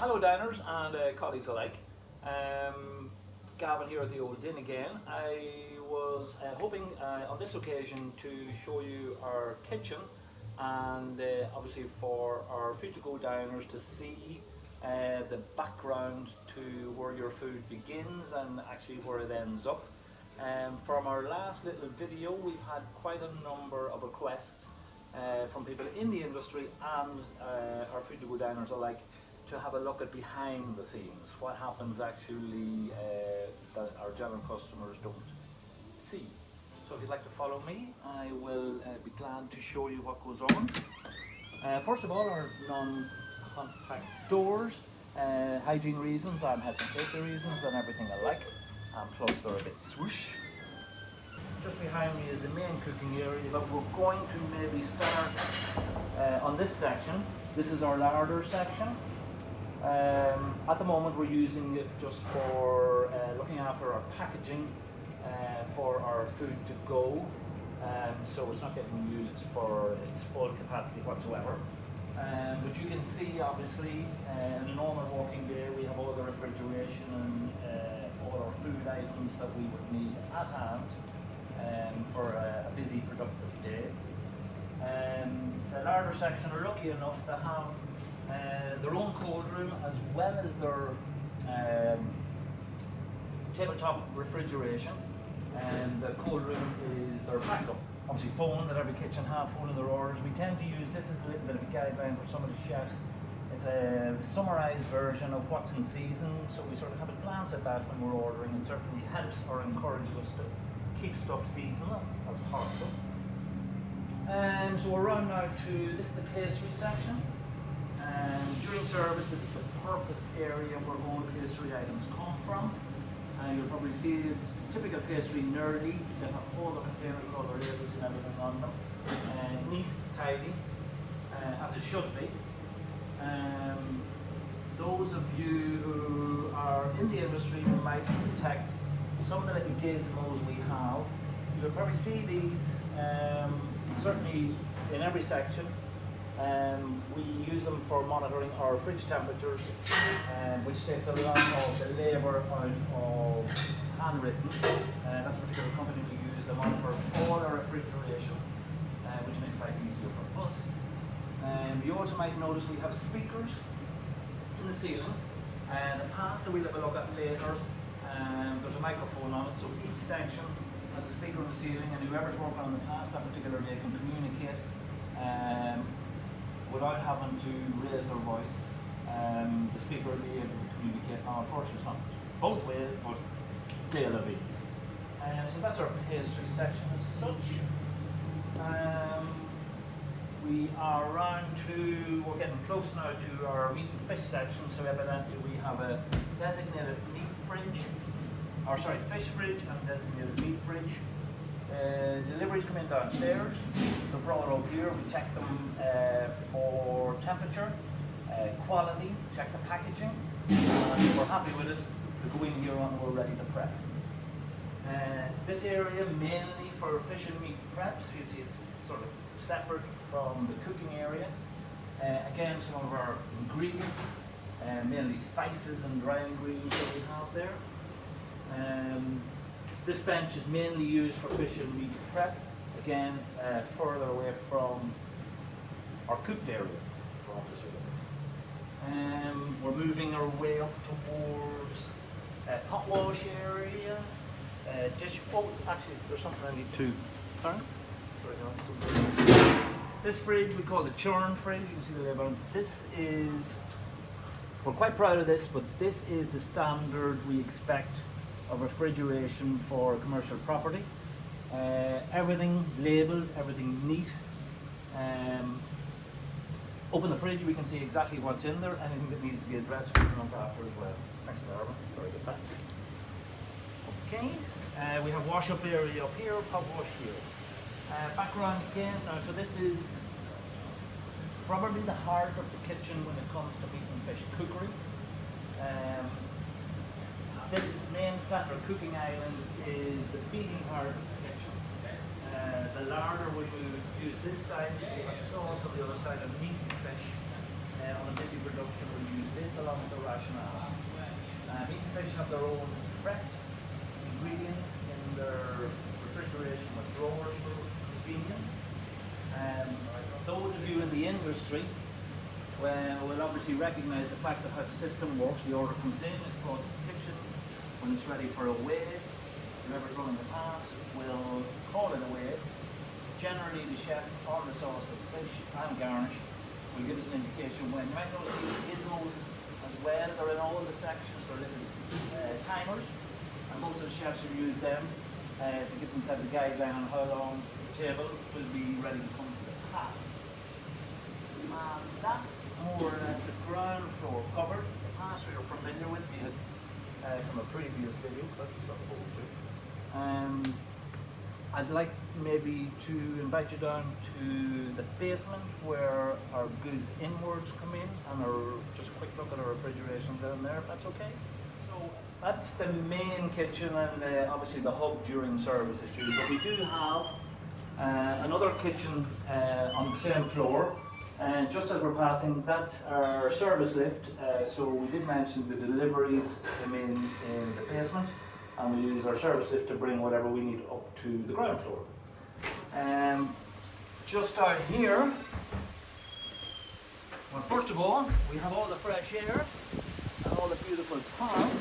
Hello diners and colleagues alike. Gavin here at the Old Inn again. I was hoping on this occasion to show you our kitchen and obviously for our food to go diners to see the background to where your food begins and actually where it ends up. From our last little video we've had quite a number of requests from people in the industry and our food to go diners alike to have a look at behind the scenes, what happens actually that our general customers don't see. So if you'd like to follow me, I will be glad to show you what goes on. First of all, our non-contact doors, hygiene reasons and health and safety reasons and everything alike, and plus they're a bit swoosh. Just behind me is the main cooking area, but we're going to maybe start on this section. This is our larder section. At the moment we're using it just for looking after our packaging for our food to go, so it's not getting used for its full capacity whatsoever. But you can see obviously in a normal working day we have all the refrigeration and all our food items that we would need at hand for a busy productive day. The larder section are lucky enough to have their own cold room as well as their tabletop refrigeration, and the cold room is their backup. Obviously phone, that every kitchen have phone in their orders. We tend to use this as a little bit of a guideline for some of the chefs. It's a summarised version of what's in season, so we sort of have a glance at that when we're ordering, and certainly helps or encourages us to keep stuff seasonal as possible. So we're on now to, this is the pastry section. During service, this is the purpose area where all pastry items come from. You'll probably see it's typical pastry nerdy. They have all the containers with all the labels and everything on them. Neat, tidy, as it should be. Those of you who are in the industry might detect some of the little gizmos we have. You'll probably see these certainly in every section. We use them for monitoring our fridge temperatures, which takes a lot of the labour out of handwritten. That's a particular company we use them on for all our refrigeration, which makes life easier for us. You also might notice we have speakers in the ceiling. The past that we'll have a look at later, there's a microphone on it, so each section has a speaker in the ceiling, and whoever's working on the past that particular day can communicate without having to raise their voice. The speaker will be able to communicate. Unfortunately, it's not both ways, but c'est la vie. So that's our pastry section as such. We are around to, we're getting close now to our meat and fish section, so evidently we have a designated meat fridge, or sorry, fish fridge and designated meat fridge. Deliveries come in downstairs, they're brought up here, we check them for temperature, quality, check the packaging, and if we're happy with it, we go in here and we're ready to prep. This area mainly for fish and meat prep, so you see it's sort of separate from the cooking area. Again, some of our ingredients, mainly spices and dry ingredients that we have there. This bench is mainly used for fish and meat prep, again further away from our cooked area. We're moving our way up towards pot wash area, dish, oh actually there's something I need to, sorry? This fridge we call the Churn Fridge, you can see the label. This is, we're quite proud of this, but this is the standard we expect of refrigeration for commercial property. Everything labelled, everything neat. Open the fridge, we can see exactly what's in there. Anything that needs to be addressed, we can look after as well. Thanks, Gavin. Sorry about that. Okay, we have wash up area up here, pot wash here. Background again, now, so this is probably the heart of the kitchen when it comes to meat and fish cookery. This main center cooking island is the beating heart of the kitchen. The larder we will use this side, we have sauce on the other side, and meat and fish on a busy production we'll use this along with the rationale. Meat and fish have their own prepped ingredients in their refrigeration with drawers for convenience. Those of you in the industry will obviously recognise the fact that how the system works. The order comes in, it's brought to the kitchen. When it's ready for a weigh, whoever's running the pass will call it a weigh. Generally, the chef on the sauce with fish and garnish will give us an indication when. You might notice these gizmos as well, they're in all the sections, they're little timers, and most of the chefs will use them to give themselves a guideline on how long the table will be ready to come to the pass. And that's more or less the ground floor covered. The pastry you're familiar with, be it from a previous video, that's supposed to. I'd like maybe to invite you down to the basement where our goods inwards come in, and just a quick look at our refrigeration down there, if that's okay. So that's the main kitchen and obviously the hub during service issues. But we do have another kitchen on the same floor. And just as we're passing, that's our service lift. So we did mention the deliveries come in the basement, and we use our service lift to bring whatever we need up to the ground floor. Just out here, well, first of all, we have all the fresh air and all the beautiful palm.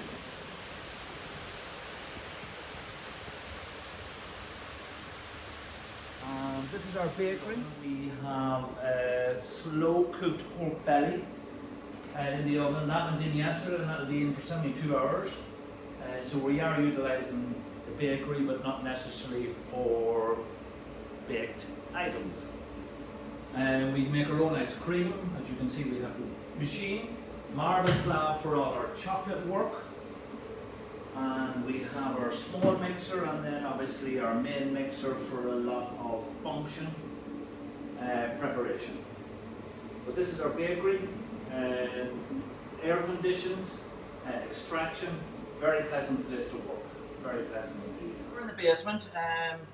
This is our bakery. We have a slow cooked pork belly in the oven. That went in yesterday and that'll be in for 72 hours. So we are utilising the bakery, but not necessarily for baked items. We make our own ice cream. As you can see, we have the machine, marble slab for all our chocolate work. And we have our small mixer, and then obviously our main mixer for a lot of function preparation. But this is our bakery, air conditioned, extraction, very pleasant place to work, very pleasant indeed. We're in the basement,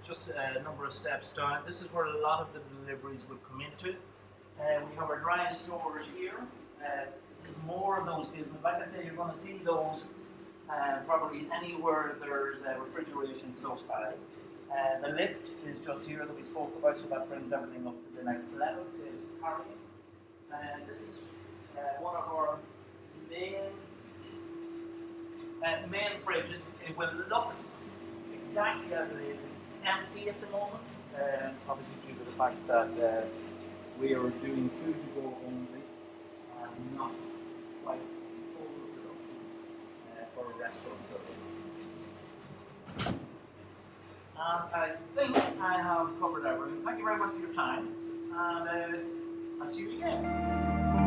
just a number of steps down. This is where a lot of the deliveries would come into. We have our dry storage here. This is more of those business. Like I say, you're going to see those probably anywhere there's refrigeration close by. The lift is just here that we spoke about, so that brings everything up to the next level, saves carrying. This is one of our main fridges. It will look exactly as it is, empty at the moment, obviously due to the fact that we are doing food to go only and not quite for a restaurant service. And I think I have covered everything. Thank you very much for your time, and I'll see you again.